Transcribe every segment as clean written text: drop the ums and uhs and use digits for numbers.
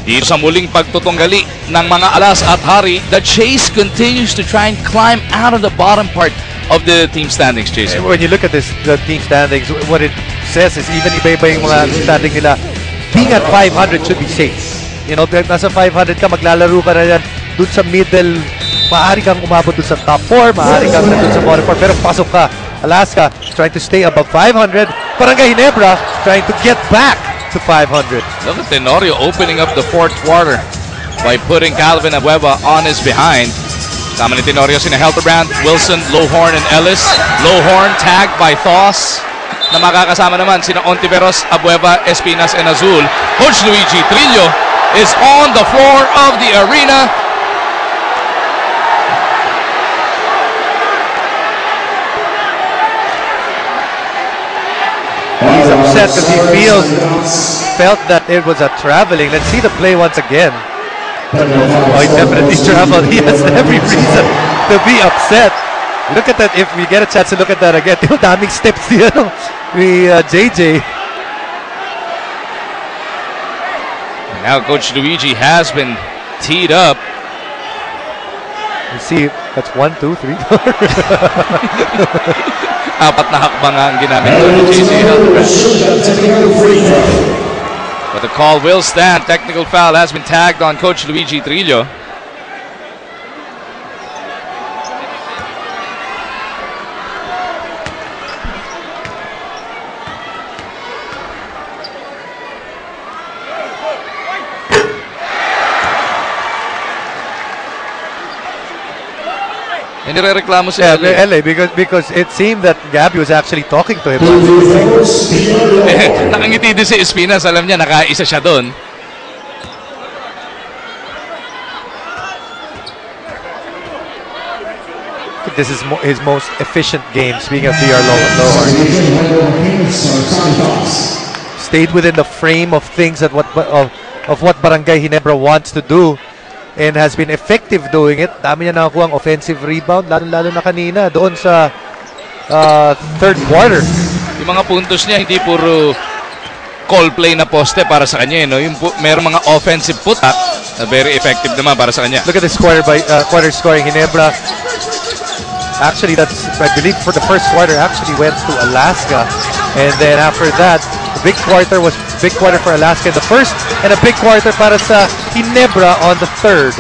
Dito sa muling pagtutunggali ng mga alas at hari, the chase continues to try and climb out of the bottom part of the team standings, Jason. When you look at the team standings, what it says is even iba-iba yung mga standing nila, being at 500 should be safe. You know, nasa 500 ka, maglalaro ka na yan dun sa middle, maaari kang umabot dun sa top 4, maaari kang dun sa bottom 4, pero pasok ka. Alaska trying to stay above 500, Barangay Ginebra trying to get back to 500. Look at Tenorio opening up the fourth quarter by putting Calvin Abueva on his behind. Sama ni Tenorio sina Helterbrand, Wilson, Lowhorn, and Ellis. Lowhorn tagged by Thos. Na makakasama naman sina Ontiveros, Abueva, Espinas, and Azul. Coach Luigi Trillo is on the floor of the arena. He's upset because he felt that it was a traveling. Let's see the play once again. Oh, he definitely traveled. He has every reason to be upset. Look at that. If we get a chance to look at that again, daming steps ni JJ. Now Coach Luigi has been teed up. You see, that's 1, 2, 3, 4. Apat na hakbang ang ginamit ni JJ Helterbrand. But the call will stand. Technical foul has been tagged on Coach Luigi Trillo. Nirereklamo si LA because it seemed that Gabby was actually talking to him. Nakangiti din si Espinas. Alam niya, nakaisa siya doon. This is his most efficient game, speaking of DR Lowhorn. Stayed within the frame of things that of what Barangay Ginebra wants to do. And has been effective doing it. Dami niya nakakuha ang offensive rebound, lalo na kanina doon sa third quarter. Yung mga puntos niya, hindi puro call play na poste para sa kanya. No? Yung merong mga offensive put-up na very effective naman para sa kanya. Look at this quarter scoring. Ginebra, actually, I believe for the first quarter, actually went to Alaska. And then after that, the big quarter was big quarter for Alaska in the first, and a big quarter para sa Ginebra on the third.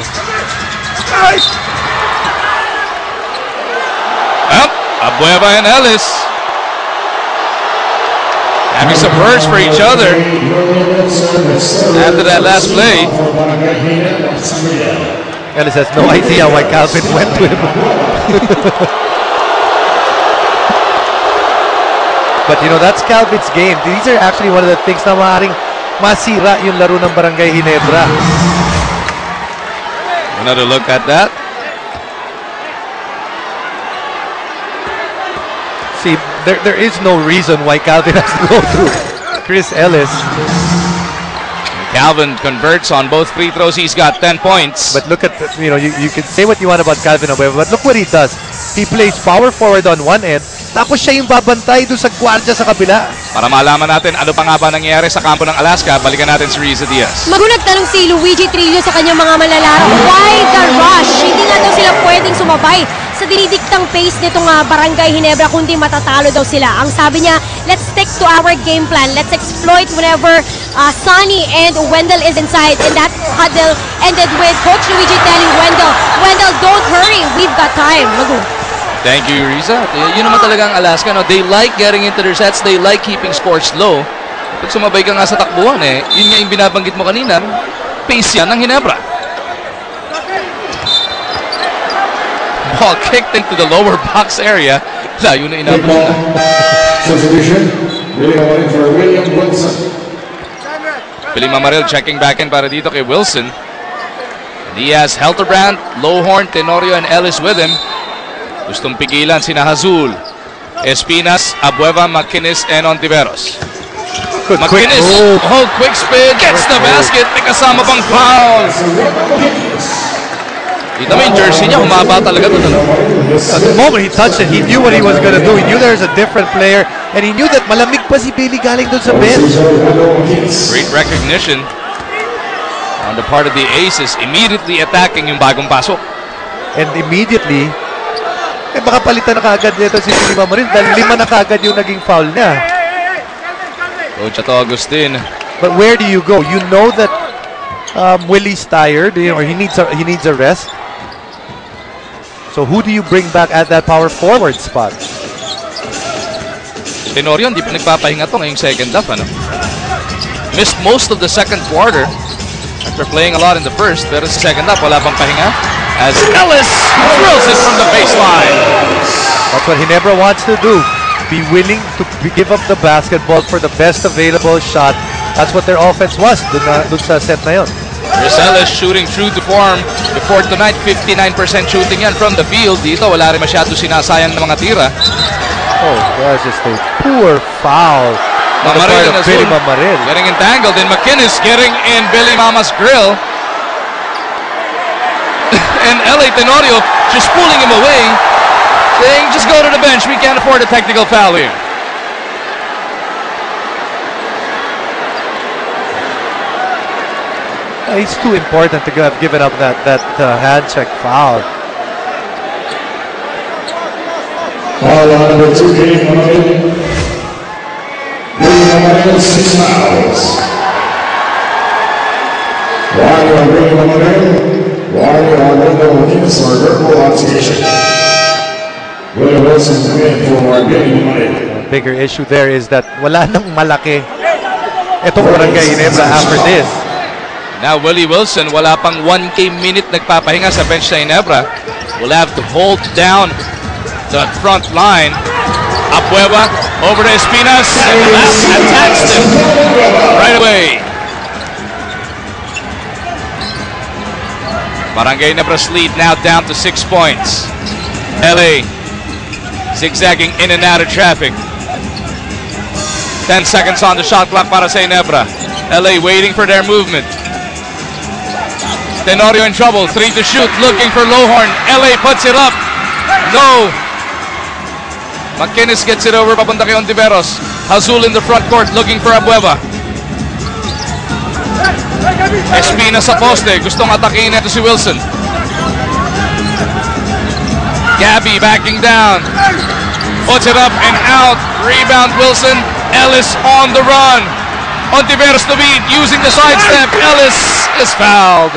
Abueva and Ellis having some words for each other after that last play. Ellis has no idea why Calvin went to him. But you know, that's Calvin's game. These are actually one of the things na maaaring masira yung laro ng Barangay Ginebra. Another look at that. See, there is no reason why Calvin has to go through Chris Ellis. Calvin converts on both free throws. He's got 10 points. But look at, you know, you can say what you want about Calvin Abueva, but look what he does. He plays power forward on one end, tapos siya yung babantay doon sa gwardiya sa kabila. Para malaman natin ano pa nga ba nangyayari sa kampo ng Alaska, balikan natin si Riza Diaz. Nagtanong si Luigi Trillo sa kanyang mga malalaro, why the rush? Hindi nga daw sila pwedeng sumabay sa dinidiktang pace nitong Barangay Ginebra, kundi matatalo daw sila. Ang sabi niya, let's stick to our game plan. Let's exploit whenever Sonny and Wendell is inside. And that huddle ended with Coach Luigi telling Wendell, don't hurry, we've got time. Thank you, Riza. Yun naman talaga ang Alaska. No? They like getting into their sets. They like keeping scores low. Pag sumabay ka nga sa takbuhan, yun nga yung binabanggit mo kanina, pace yan ng Ginebra. Ball kicked into the lower box area. Layo na inabot na. Billy Mamaril checking back in para dito kay Wilson. Diaz, Helterbrand, Lowhorn, Tenorio, and Ellis with him. Gustong pigilan sina Azul, Espinas, Abueva, McInnes, and Ontiveros. McInnes, quick spin, gets the basket, may kasama pang foul. Kita mo yung jersey niya, humaba talaga doon. The moment he touched it, he knew what he was going to do. He knew there was a different player, and he knew that malamig pa si Billy galing doon sa bench. Great recognition. on the part of the Aces, immediately attacking yung bagong pasok. And immediately, baka palitan na kaagad nito si Ginebra Marine dahil 5 na kaagad yung naging foul niya. Coach Agustin. But where do you go? You know that Willie's tired, or he needs a rest. So who do you bring back at that power forward spot? Tenorio, hindi pa nagpapahinga to ngayong second half. Missed most of the second quarter after playing a lot in the first, pero sa second half, wala pang pahinga. As Ellis drills it from the baseline. That's what Ginebra wants to do. Be willing to give up the basketball for the best available shot. That's what their offense was dun sa set na yun. Chris Ellis shooting true to form before tonight. 59% shooting yan from the field. Dito, wala rin masyado sinasayang ng mga tira. Oh, that's just a poor foul. Mamaril and Billy Mamaril. Getting entangled, and McInnes getting in Billy Mama's grill. And LA Tenorio just pulling him away, saying, just go to the bench. We can't afford a technical foul here. It's too important to have given up that hand check foul. Foul on number 2, game 1. Billy Mamaril, 6 fouls. While you are Billy Mamaril, while you are Wendell McInnes for verbal altercation. Willie Wilson coming in for Billy Mamaril. Bigger issue there is that wala nang malaki itong Barangay Ginebra after this. Now Willie Wilson, wala pang 1K minute nagpapahinga sa bench sa Ginebra. Will have to hold down the front line. Apueva over to Espinas, and that attacks him right away. Barangay Ginebra's lead now down to 6 points. LA zigzagging in and out of traffic. 10 seconds on the shot clock para sa Ginebra. LA waiting for their movement. Tenorio in trouble, 3 to shoot, looking for Lohorn. LA puts it up. No. McInnes gets it over, papunta kay Ontiveros. Hazul in the front court, looking for Abueva. Espina sa poste, gustong atakin ito si Wilson. Gabby backing down. Puts it up and out. Rebound Wilson. Ellis on the run. Ontiveros to beat, using the sidestep. Ellis is fouled.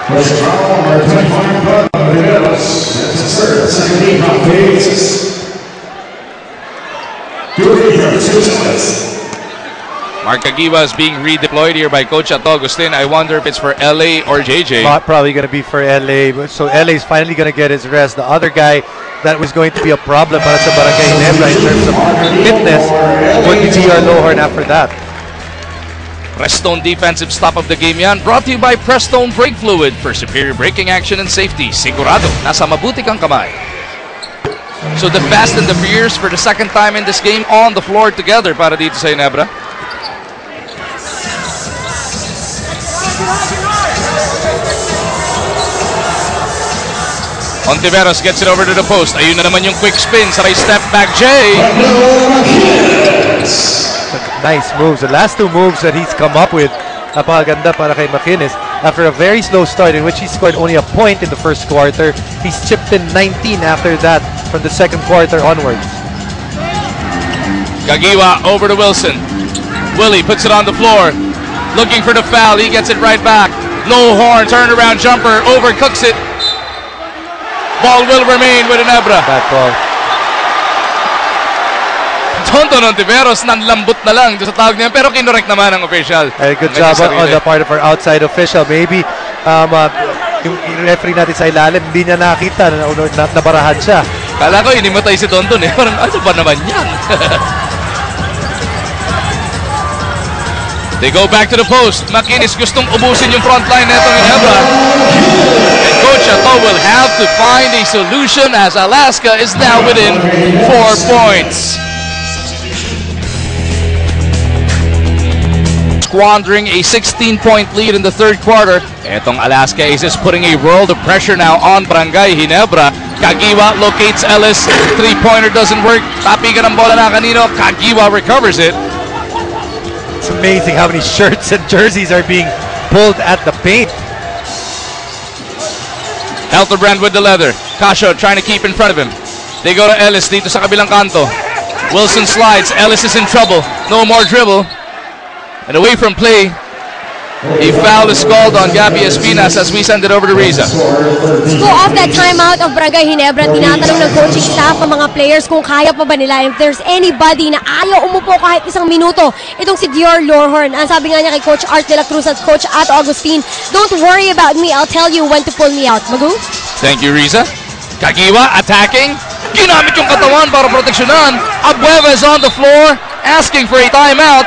First foul, number 25, Ellis. That's his third, second team from the Aces. 2 from 2 seconds. Mark Caguiba is being redeployed here by Coach Agustin. I wonder if it's for LA or JJ. Probably going to be for LA. So LA is finally going to get his rest. The other guy that was going to be a problem para sa Barangay Ginebra in terms of fitness would be Lohorn after that. Prestone defensive stop of the game yan. Brought to you by Prestone Brake Fluid for superior braking action and safety. Sigurado, nasa mabuti kang kamay. So the Fast and the Furious for the second time in this game on the floor together para dito sa Ginebra. Ontiveros gets it over to the post. Ayun na naman yung quick spin. Saray step back, Jay. Nice moves. The last 2 moves that he's come up with, napakaganda para kay McInnes. After a very slow start in which he scored only a point in the first quarter, he's chipped in 19 after that from the second quarter onwards. Caguiba over to Wilson. Willie puts it on the floor. Looking for the foul. He gets it right back. Lohorn, turnaround jumper, overcooks it. Ball will remain with Ginebra. Back ball. Tonton Ontiveros, nanlambot na lang sa tawag niya, pero kinorek naman ang official. Good job on the part of our outside official. Maybe yung referee natin sa ilalim, hindi niya nakita na nabarahan siya. Kala ko inimatay si Tonton eh. Parang ano ba naman yan? They go back to the post. McInnes gustong ubusin yung front line netong Ginebra. And Coach Ato will have to find a solution as Alaska is now within 4 points. Squandering a 16-point lead in the third quarter. Etong Alaska Aces putting a world of pressure now on Barangay Ginebra. Caguiba locates Ellis. 3-pointer doesn't work. Tapigan ang bola na kanino. Caguiba recovers it. It's amazing how many shirts and jerseys are being pulled at the paint. Helterbrand with the leather. Casio trying to keep in front of him. They go to Ellis dito sa kabilang kanto. Wilson slides. Ellis is in trouble. No more dribble. And away from play. A foul is called on Gabby Espinas as we send it over to Riza. To go off that timeout of Barangay Ginebra, tinatanong ng coaching staff ang mga players kung kaya pa ba nila. If there's anybody na ayaw umupo kahit isang minuto, itong si Dior Lorhorn. Ang sabi nga niya kay Coach Art de la Cruz at Coach At Augustine, don't worry about me, I'll tell you when to pull me out. Magu? Thank you, Riza. Kagiwa attacking. Ginamit yung katawan para proteksyonan. Abueva is on the floor asking for a timeout.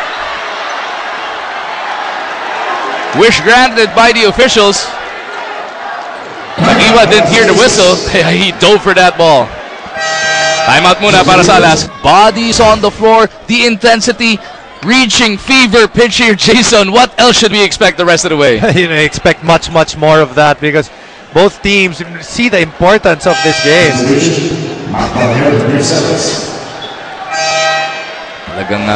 Wish granted by the officials. Kagiwa didn't hear the whistle. He dove for that ball. Timeout muna para sa Alas. Bodies on the floor. The intensity reaching fever pitch here. Jason, what else should we expect the rest of the way? You know, expect much more of that because both teams see the importance of this game. Talagang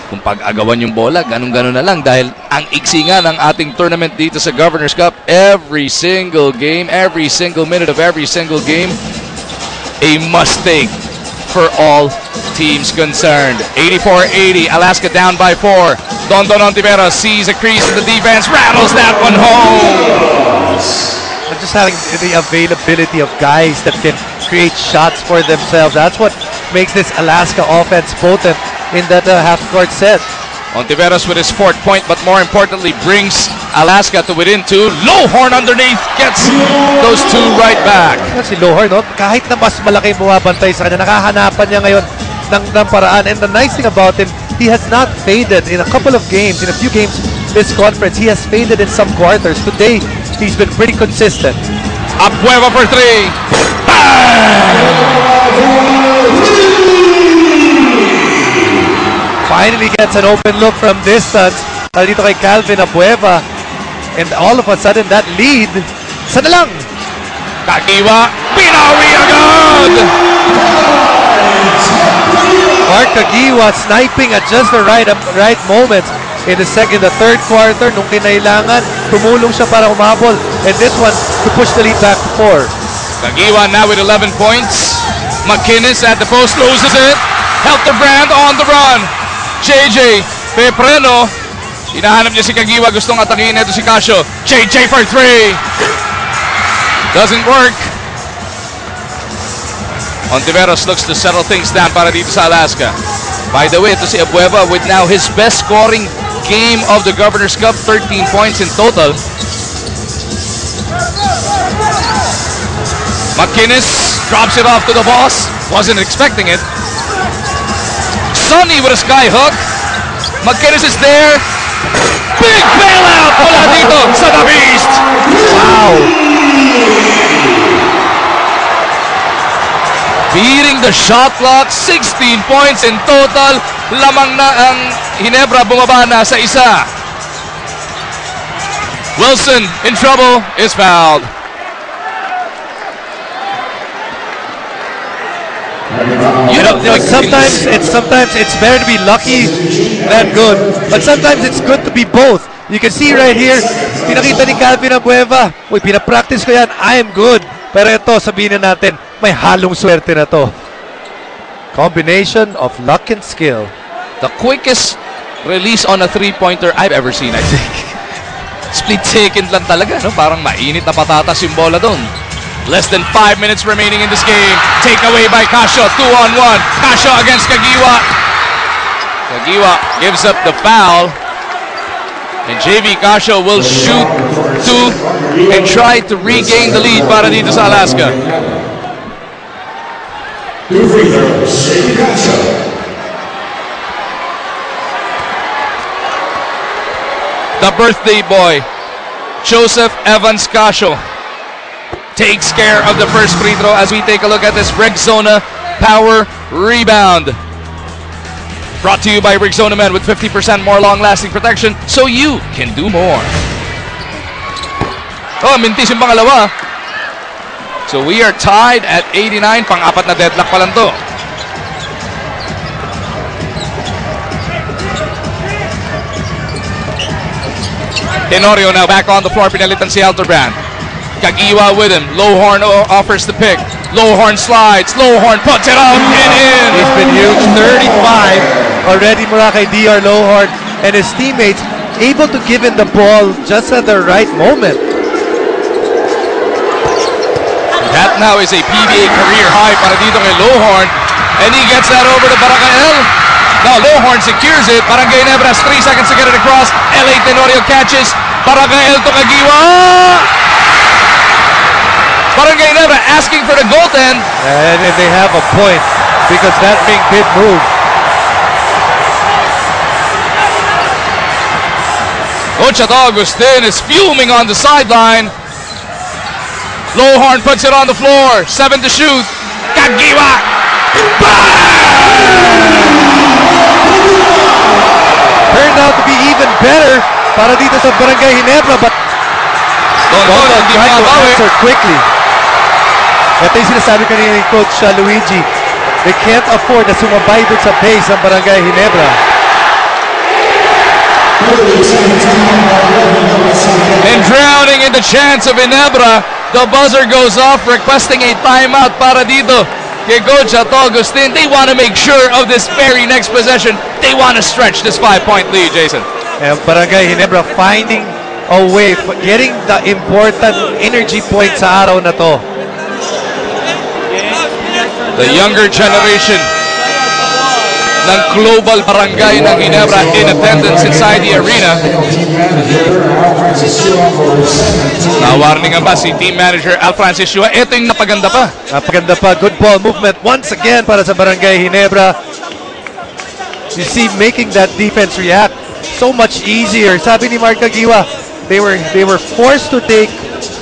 kung pag-agawan yung bola, ganun-ganun na lang dahil ang iksi nga ng ating tournament dito sa Governor's Cup, every single game, every single minute of every single game, a must-take for all teams concerned. 84-80, Alaska down by 4. Don Ontiveros sees a crease in the defense, rattles that one home. Just having the availability of guys that can create shots for themselves, that's what makes this Alaska offense potent in that half-court set. Ontiveros with his 4th point, but more importantly brings Alaska to within 2. Lowhorn underneath gets those 2 right back. Si Lowhorn, no? Kahit na mas malaki bumabantay sa kanya, nakahanapan niya ngayon ng paraan. And the nice thing about him, he has not faded in a couple of games, in a few games this conference. He has faded in some quarters. Today, he's been pretty consistent. Abueva for 3. Finally gets an open look from distance. Dito kay Calvin Abueva. And all of a sudden, that lead, isa na lang. Kagiwa, pinawi agad! Mark Kagiwa sniping at just the right moment in the third quarter. Nung kinailangan, tumulong siya para humabol. And this one, to push the lead back to 4. Kagiwa now with 11 points. McInnes at the post loses it. Helterbrand on the run. JJ Pepreno. Hinahanap niya si Kagiwa. Gustong atakin ito si Casio. JJ for 3. Doesn't work. Ontiveros looks to settle things down para dito sa Alaska. By the way, ito si Abueva with now his best scoring game of the Governor's Cup. 13 points in total. McInnes drops it off to the boss. Wasn't expecting it. Sonny with a sky hook. McInnes is there. Big bailout mula dito sa The Beast. Wow. Beating the shot clock. 16 points in total. Lamang na ang Ginebra, bumaba na sa isa. Wilson in trouble, is fouled. You know, sometimes it's better to be lucky than good, but sometimes it's good to be both. You can see right here, pinakita ni Calvin Abueva, uy, pinapractice ko yan, I am good. Pero ito, sabihin na natin, may halong swerte na to. Combination of luck and skill. The quickest release on a three-pointer I've ever seen, I think. Split second lang talaga, no? Parang mainit na patatas yung bola doon. Less than 5 minutes remaining in this game. Take away by Casio. 2-on-1. Casio against Kagiwa. Kagiwa gives up the foul. And JV Casio will shoot 2 and try to regain the lead para dito sa Alaska. 2 free throws, JV Casio. The birthday boy, Joseph Evans Casio, takes care of the first free throw as we take a look at this Rexona Power Rebound. Brought to you by Rexona Men with 50% more long-lasting protection so you can do more. Oh, mintis yung pangalawa. So we are tied at 89. Pang-apat na deadlock pa lang to. Tenorio now back on the floor. Pinalitan si Hildebrand. Kagiwa with him. Lowhorn offers the pick. Lowhorn slides. Lowhorn puts it up and in. He's been huge. 35 already mula kay DR Lowhorn. And his teammates able to give him the ball just at the right moment. That now is a PBA career high para dito kay Lowhorn. And he gets that over to Barangay. Now Lowhorn secures it. Barangay Ginebra has 3 seconds to get it across. LA Tenorio catches. Barangay to Kagiwa. Barangay Ginebra asking for the goaltend. And they have a point because that thing did move. Coach Agustin is fuming on the sideline. Lowhorn puts it on the floor. 7 to shoot. Kagiwa. Turned out to be even better para dito sa Barangay Ginebra, but Don tried to answer quickly. Ito yung sinasabi kanina ni Coach Luigi. They can't afford na sumabay doon sa pace ng Barangay Ginebra. And drowning in the chance of Ginebra, the buzzer goes off requesting a timeout para dito kay Coach Agustin. They want to make sure of this very next possession. They want to stretch this 5-point lead, Jason. And Barangay Ginebra finding a way, getting the important energy point sa araw na to. The younger generation ng Global Barangay ng Ginebra in attendance inside the arena. Na-warningan ba si team manager Al Francis Shua? Ito yung napaganda pa. Napaganda pa. Good ball movement once again para sa Barangay Ginebra. You see, making that defense react so much easier. Sabi ni Mark Kagiwa, they were forced to take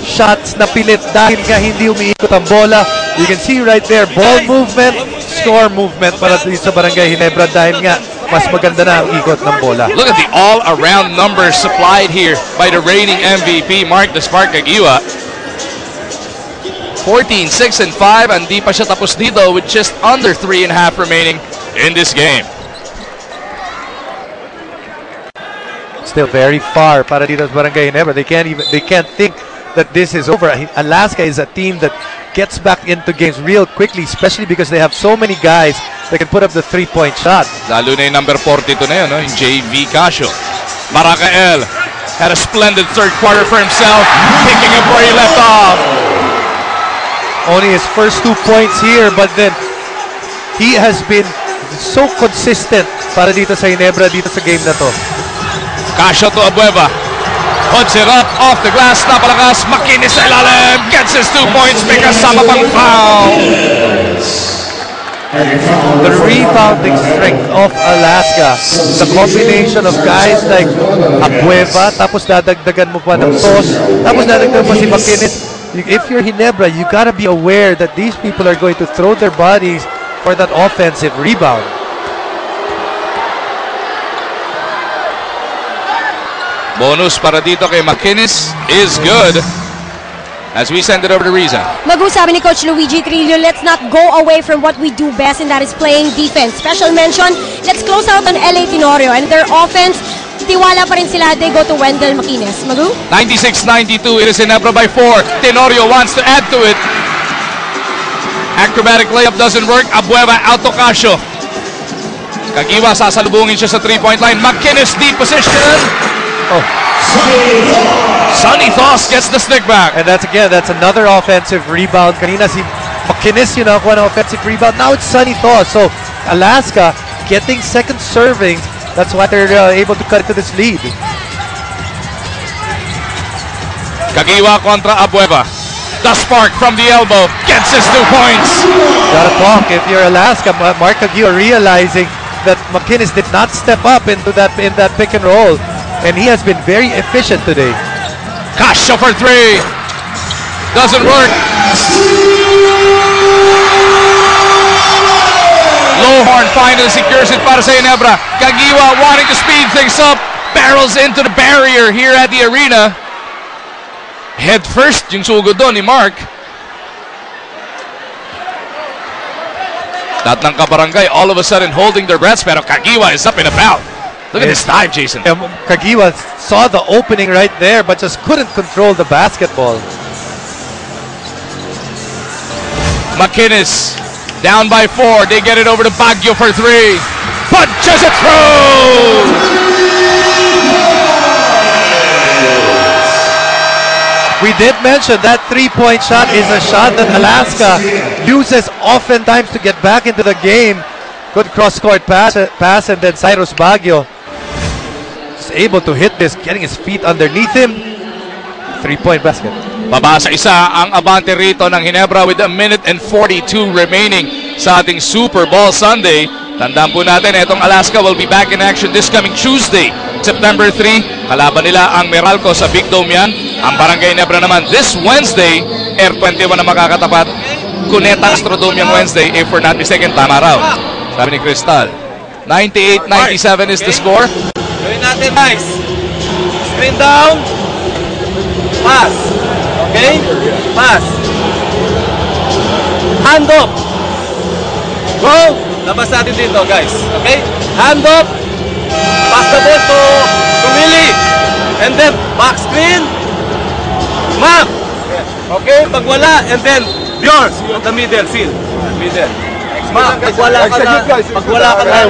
shots na pilit dahil nga hindi umiikot ang bola. You can see right there, ball movement, score movement para sa Barangay Ginebra dahil nga mas maganda na ang ikot ng bola. Look at the all-around numbers supplied here by the reigning MVP, Mark the Spark Kagiwa. 14, 6, and 5, and di pa siya tapos dito with just under 3.5 remaining in this game. Still very far para dito sa Barangay Ginebra. They can't think that this is over. Alaska is a team that gets back into games real quickly, especially because they have so many guys that can put up the 3-point shot. Lalo na yung number 42 na yun, no? Yung JV Casio. Barakael had a splendid third quarter for himself, picking up where he left off. Only his first 2 points here, but then he has been so consistent para dito sa Ginebra dito sa game na to. Casio to Abueva. Puts it up off the glass, napalakas, makinis sa ilalim, gets his 2 points because sama pang foul. The rebounding strength of Alaska, the combination of guys like Abueva, tapos dadagdagan mo pa ng Tos, tapos dadagdagan mo si Makinis. If you're Ginebra, you gotta be aware that these people are going to throw their bodies for that offensive rebound. Bonus para dito kay McInnes is good as we send it over to Riza. Mag-usabi ni Coach Luigi Trillo, let's not go away from what we do best, and that is playing defense. Special mention, let's close out on LA Tenorio and their offense. Tiwala pa rin sila, they go to Wendell McInnes. Magu? 96-92, it is Ginebra by 4. Tenorio wants to add to it. Acrobatic layup doesn't work. Abueva out to Casio. Kagiwa, sasalubungin siya sa 3-point line. McInnes deep position. Oh. Sonny Thoss gets the stick back. And that's another offensive rebound. Kanina si McInnes, nakuha ng offensive rebound. Now it's Sonny Thoss. So Alaska getting second servings. That's why they're able to cut to this lead. Kagiwa kontra Abueva. The spark from the elbow gets his 2 points. Gotta talk if you're Alaska. Mark Kagiwa realizing that McInnes did not step up in that pick and roll. And he has been very efficient today. Casio for 3. Doesn't work. Lowhorn finally secures it para sa Ginebra. Kagiwa wanting to speed things up. Barrels into the barrier here at the arena. Head first yung sugod doon ni Mark. Lahat ng kabarangay all of a sudden holding their breaths, pero Kagiwa is up and about. Look at this dive, Jason. Kagiwa saw the opening right there, but just couldn't control the basketball. McInnes down by 4. They get it over to Baguio for 3. Punches it through! We did mention that three-point shot is a shot that Alaska uses oftentimes to get back into the game. Good cross-court pass, and then Cyrus Baguio is able to hit this, getting his feet underneath him. Three-point basket. Baba sa isa ang abante rito ng Ginebra with 1:42 remaining sa ating Super Bowl Sunday. Tandaan po natin, itong Alaska will be back in action this coming Tuesday, September 3. Kalaban nila ang Meralco sa Big Dome yan. Ang Barangay Ginebra naman this Wednesday, Air 21 na makakatapat. Cuneta Astrodome yung Wednesday, if we're not mistaken, tama raw. Sabi ni Crystal. 98-97 is the score. Gawin natin, guys. Screen down. Pass. Okay? Pass. Hand up. Go. Labas natin dito, guys. Okay? Hand up. Pass the ball to Willie. And then, back screen. Map. Okay? Pag wala, and then, yours. The middle field. Middle. Map, pag wala ka na,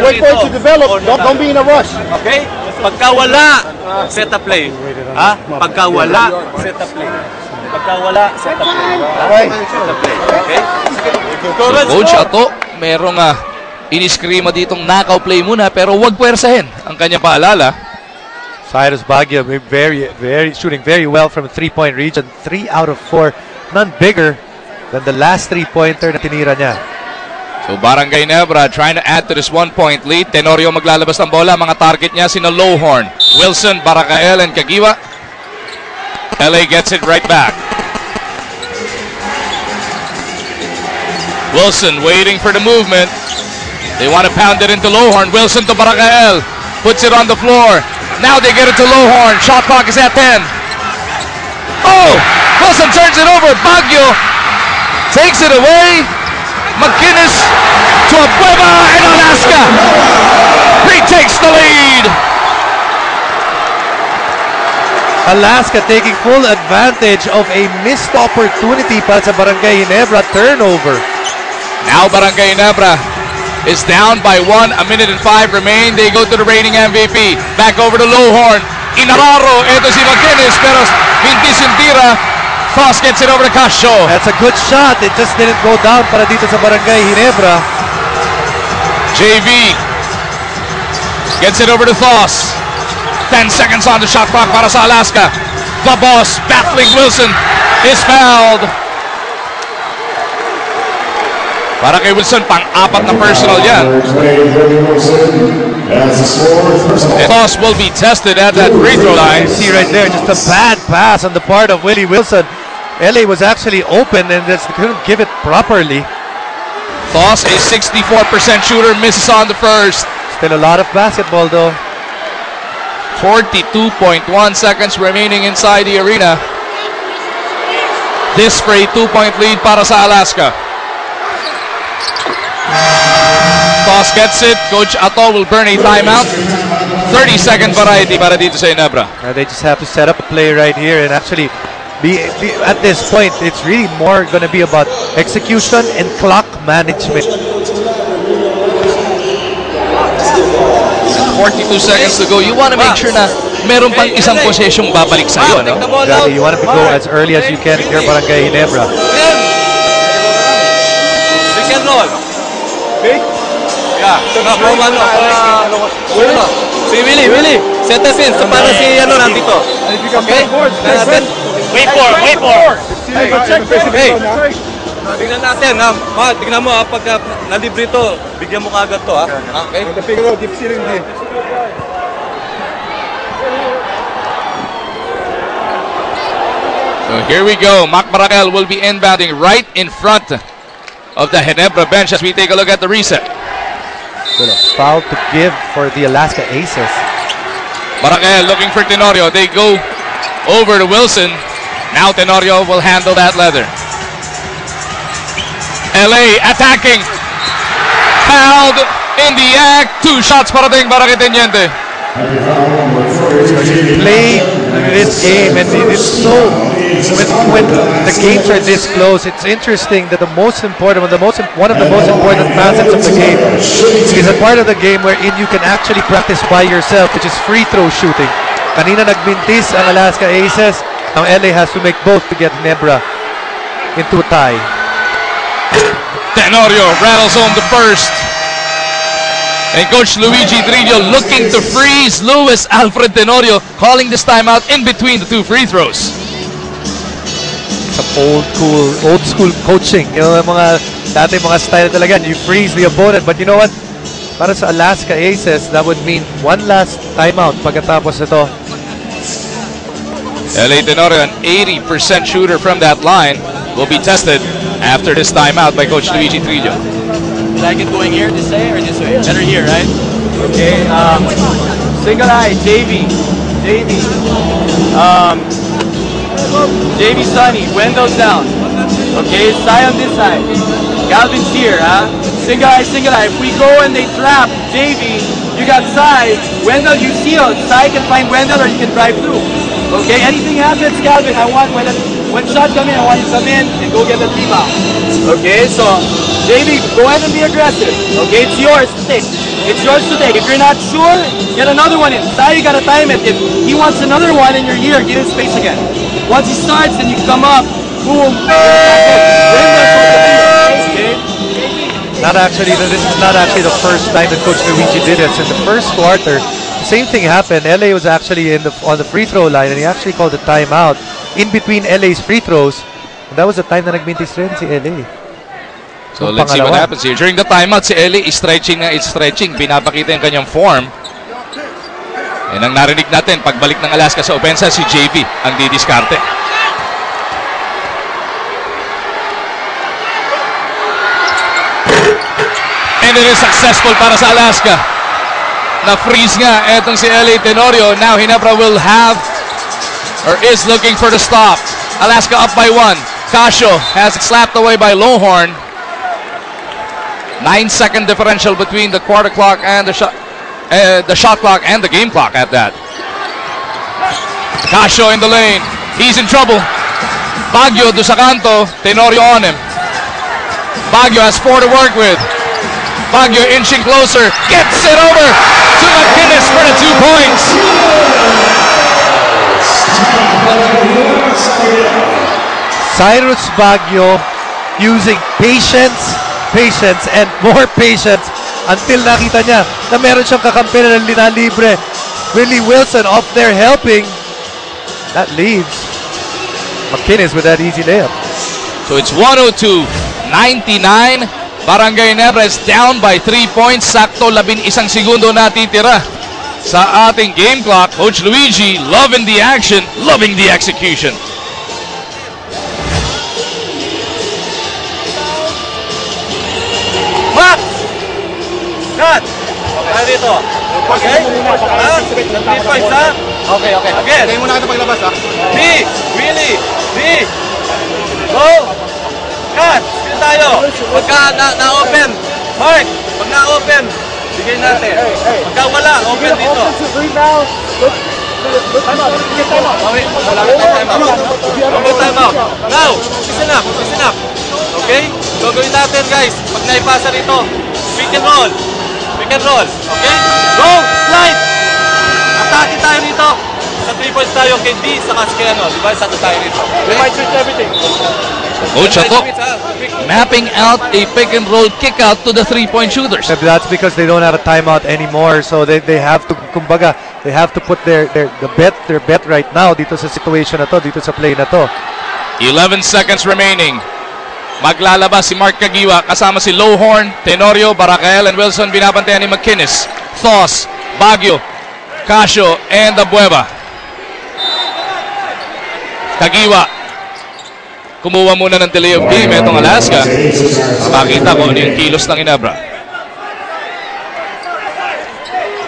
wait for it to develop. Don't be in a rush. Okay? Pagka wala, set up play. Ha? Pagka wala, set up play. Pagka wala, set up play. Okay. Set up play. Okay? Coach Ato, merong iniskrima ditong knockout play muna, pero wag puwersahin ang kanyang paalala. Cyrus Baguio shooting very well from the three-point region. 3 out of 4. None bigger than the last three-pointer na tinira niya. So Barangay Ginebra trying to add to this 1-point lead. Tenorio maglalabas ng bola. Mga target niya sina Lowhorn, Wilson, Baracael, and Kagiwa. LA gets it right back. Wilson waiting for the movement. They want to pound it into Lowhorn. Wilson to Baracael. Puts it on the floor. Now they get it to Lowhorn. Shot clock is at 10. Oh! Wilson turns it over. Baguio takes it away. McInnes to Abueva, and Alaska retakes the lead. Alaska taking full advantage of a missed opportunity para sa Barangay Ginebra turnover. Now Barangay Ginebra is down by 1, 1:05 remain. They go to the reigning MVP. Back over to Lowhorn. Inararo, ito si McInnes, pero hindi sintira. Toss gets it over to Casio. That's a good shot. It just didn't go down para dito sa Barangay Ginebra. JV gets it over to Toss. 10 seconds on the shot clock para sa Alaska. The boss battling Wilson is fouled. Para kay Wilson, pang-apat na personal yan. Toss will be tested at that free throw line. See right there, just a bad pass on the part of Willie Wilson. LA was actually open and just couldn't give it properly. Toss, a 64% shooter, misses on the first. Still a lot of basketball though. 42.1 seconds remaining inside the arena. This for a 2-point lead para sa Alaska. Toss gets it. Coach Ato will burn a timeout. 30-second variety para dito sa Ginebra. They just have to set up a play right here and actually be at this point, it's really more going to be about execution and clock management. 42 seconds to go. You want to make sure na meron pang isang possession babalik sa'yo, no? Exactly. You want to go as early as you can if you're Barangay Ginebra. Pick and roll. Okay? Yeah. Si Willie. Set us in. So para si nandito. Okay? Wait for. Hey. Tingnan natin, ha? Tingnan mo, pag nalibre ito, bigyan mo kagad to, ha? Okay? So here we go. Mac Baracael will be inbounding right in front of the Ginebra bench as we take a look at the reset. Good foul to give for the Alaska Aces. Baracael looking for Tenorio. They go over to Wilson. Now Tenorio will handle that leather. LA attacking. Fouled in the act. 2 shots para ding Barangay Teniente. Play this game, and it is so when the games are this close, it's interesting that one of the most important facets of the game is a part of the game wherein you can actually practice by yourself, which is free throw shooting. Kanina nagmintis ang Alaska Aces. Now LA has to make both to get Ginebra into a tie. Tenorio rattles home the first. And Coach Luigi Trillo looking to freeze Luis Alfred Tenorio, calling this timeout in between the two free throws. Some old school coaching. You know, dati mga style talaga. You freeze the opponent. But you know what? Para sa Alaska Aces, that would mean one last timeout pagkatapos ito. LA Tenorio, an 80% shooter from that line, will be tested after this timeout by Coach Luigi Trillo. You like it going here this way or this way? Better here, right? Okay. Single eye, JV. JV Sunny, windows down. Okay, Sai on this side. Galvin's here, huh? Single eye. If we go and they trap JV, you got Sai. Wendell, you seal. Sai can find Wendell or you can drive through. Okay, anything happens, Galvin, I want when shots come in, I want you to come in and go get the rebound. Okay, so JV, go ahead and be aggressive. Okay, it's yours to take. It's yours to take. If you're not sure, get another one in. Sai, you gotta time it. If he wants another one and you're here, give him space again. Once he starts, then you come up. Boom. Okay. This is not actually the first time that Coach Luigi did this. In the first quarter, the same thing happened. LA was actually on the free throw line, and he actually called a timeout in between LA's free throws. And that was the time na nagmintis rin si LA. So let's see what happens here. During the timeout, si LA is stretching. Pinapakita yung kanyang form. And ang narinig natin, pagbalik ng Alaska sa opensa, si JV ang didiskarte. And it is successful para sa Alaska. Na-freeze nga etong si LA Tenorio. Now Ginebra will have or is looking for the stop. Alaska up by 1. Casio has it slapped away by Lowhorn. 9-second differential between the quarter clock and the shot clock and the game clock at that. Casio in the lane. He's in trouble. Baguio do sa kanto. Tenorio on him. Baguio has 4 to work with. Baguio inching closer. Gets it over to McInnes for the 2 points. Cyrus Baguio using patience, and more patience until nakita niya na meron siyang kakampi na linalibre. Willie Wilson off there helping. That leaves McInnes with that easy layup. So it's 102-99. Barangay Ginebra is down by 3 points. Sakto 11 segundo natitira sa ating game clock. Coach Luigi loving the action, loving the execution. Max! Cut! Okay, dito. Okay? Ha? 3 points, ha? Okay. Again. Again muna kita paglabas, ha? B! Willie! B! Go! Cut! Sige tayo! Pagka na-open, Mark! Pag na-open, bigay natin. Pagka wala, open dito. Time out. Okay? Wala ka time out. Now, listen up. Okay? Gagawin natin, guys. Pag naipasa rito, pick and roll. Okay? Go! Slide! Atake tayo rito. Sa 3 points tayo kay D sa Casquiano. Diba? Sa tayo rito. We might switch everything. Coach Ato mapping out a pick and roll kick out to the 3-point shooters. That's because they don't have a timeout anymore, so they have to, kumbaga, they have to put their bet right now dito sa situation na to, dito sa play na to. 11 seconds remaining. Maglalabas si Mark Caguiwa kasama si Lowhorn, Tenorio, Baracael, and Wilson. Binabantayan ni McInnes, Thos, Baguio, Casio, and Abueva. Caguiwa kumuha muna ng delay of game itong Alaska. Makita ko ano yung kilos ng Ginebra.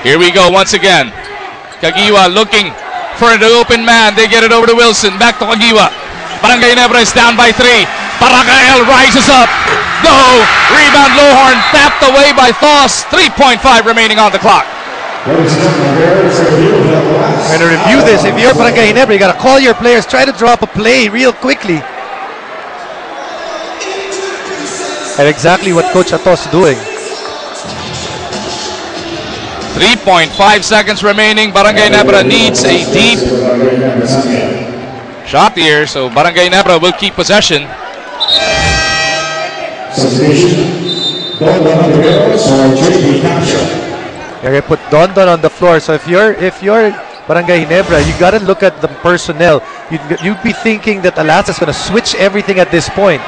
Here we go once again. Caguiwa looking for the open man. They get it over to Wilson. Back to Caguiwa. Barangay Ginebra is down by 3. Baracael rises up. No! Rebound Lowhorn tapped away by Thos. 3.5 remaining on the clock. We're going to review this. If you're Barangay Ginebra, you got to call your players, try to draw up a play real quickly. And exactly what Coach Atos is doing. 3.5 seconds remaining. Barangay Ginebra needs a deep shot here, so Barangay Ginebra will keep possession. You're going to put Don on the floor. So if you're Barangay Ginebra, you got to look at the personnel. You'd be thinking that Alaska's going to switch everything at this point.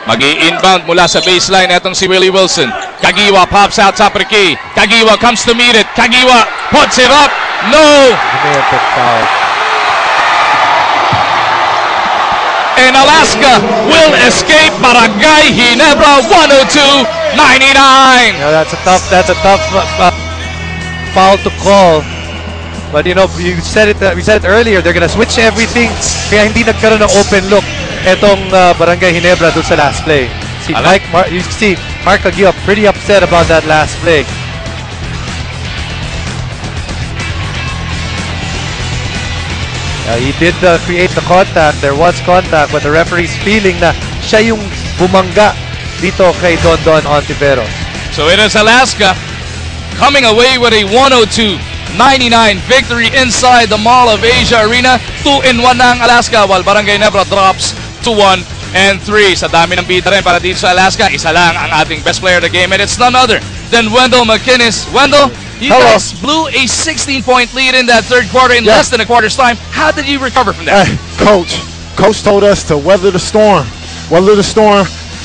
Mag-i-inbound mula sa baseline etong si Willie Wilson. Kagiwa pops out top of the key. Kagiwa comes to meet it. Kagiwa puts it up. No! And Alaska will escape Barangay Ginebra 102-99. Yeah, that's a tough foul to call. But you know, we said it earlier. They're gonna switch everything. Kaya hindi nagkaroon ng open look etong Barangay Ginebra doon sa last play. You see Mark Kagiwa pretty upset about that last play. He did create the contact. There was contact, but the referee's feeling na siya yung bumangga dito kay Don Ontiveros. So it is Alaska coming away with a 102-99 victory inside the Mall of Asia Arena. 2-1 na ang Alaska, while Barangay Ginebra drops to 1-3. Sa dami ng bida rin para dito sa Alaska, isa lang ang ating best player of the game, and it's none other than Wendell McInnes. Wendell, you guys blew a 16-point lead in that third quarter in less than a quarter's time. How did you recover from that? Coach told us to weather the storm,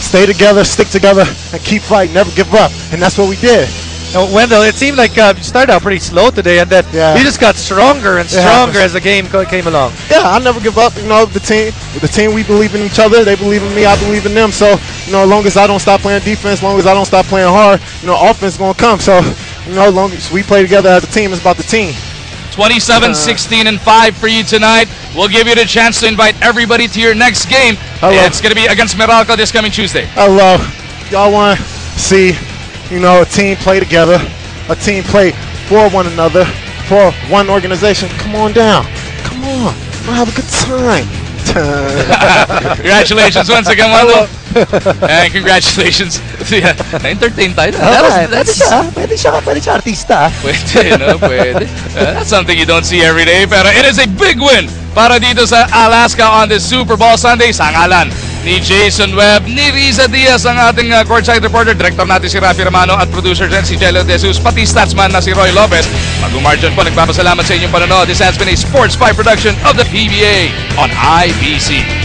stay together, stick together, and keep fighting, never give up, and that's what we did. Now, Wendell, it seemed like you started out pretty slow today, and then you just got stronger and stronger as the game came along. Yeah, I never give up. You know, the team, we believe in each other. They believe in me. I believe in them. So, you know, as long as I don't stop playing defense, as long as I don't stop playing hard, you know, offense is gonna come. So, you know, as long as we play together as a team, it's about the team. 27, 16, and 5 for you tonight. We'll give you the chance to invite everybody to your next game. It's going to be against Meralco this coming Tuesday. Hello. Y'all want to see, you know, a team play together, a team play for one another, for one organization. Come on down. Come on. We'll have a good time. Congratulations once again, Wendell. And congratulations. Na-entertain tayo. Pwede siya artista. Pwede, no? Pwede. That's something you don't see every day. Pero it is a big win para dito sa Alaska on this Super Bowl Sunday. Sa ngalan ni Jason Webb, ni Riza Diaz ang ating courtside reporter, director natin si Rafi Romano at producer dyan si Jello De Jesus, pati statsman na si Roy Lopez. Mag-umarjan po, nagpapasalamat sa inyong panonood. This has been a Sports 5 production of the PBA on IBC.